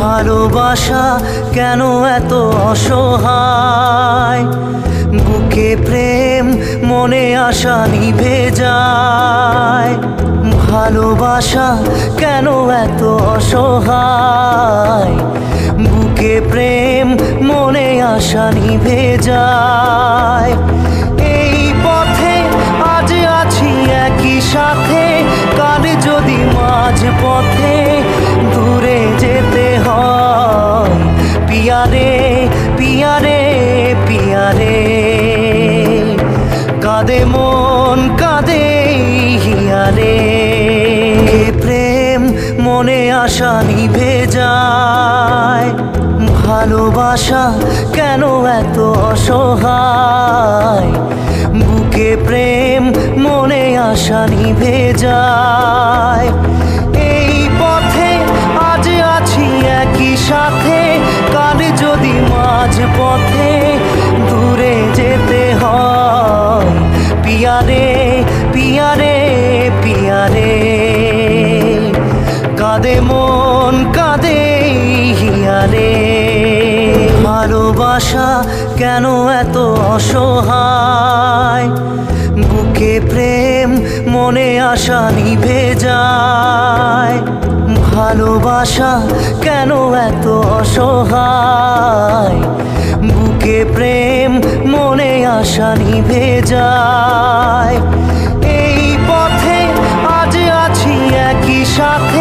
ভালোবাসা কেন এত অসহায়, বুকে প্রেম মনে আশা নিভে যায়। ভালোবাসা কেন এত অসহায়, বুকে প্রেম মনে আশা নিভে যায়। এই পথে আজ আছি একই সাথে, কাল যদি মাঝ পথে দূরে যেতে হয়। পিয়ারে পিয়ারে পিয়ারে, কাঁদে মন কাঁদে হিয়ারে। প্রেম মনে আশা নিভে যায়। ভালোবাসা কেন এত অসহায়, বুকে প্রেম মনে আশা নিভে যায়। এই পথে আজ আছি একই সাথে, কাল যদি মাঝ পথে দূরে যেতে হয়। পিয়ারে পিয়ারে পিয়ারে, কাঁদে মন কাঁদে হিয়ারে। ভালোবাসা কেন এত অসহায়, বুকে প্রেম মনে আশা নিভে যায়। ভালোবাসা কেন এত অসহায়, বুকে প্রেম মনে আশা নিভে যায়। এই পথে আজ আছি একই সাথে,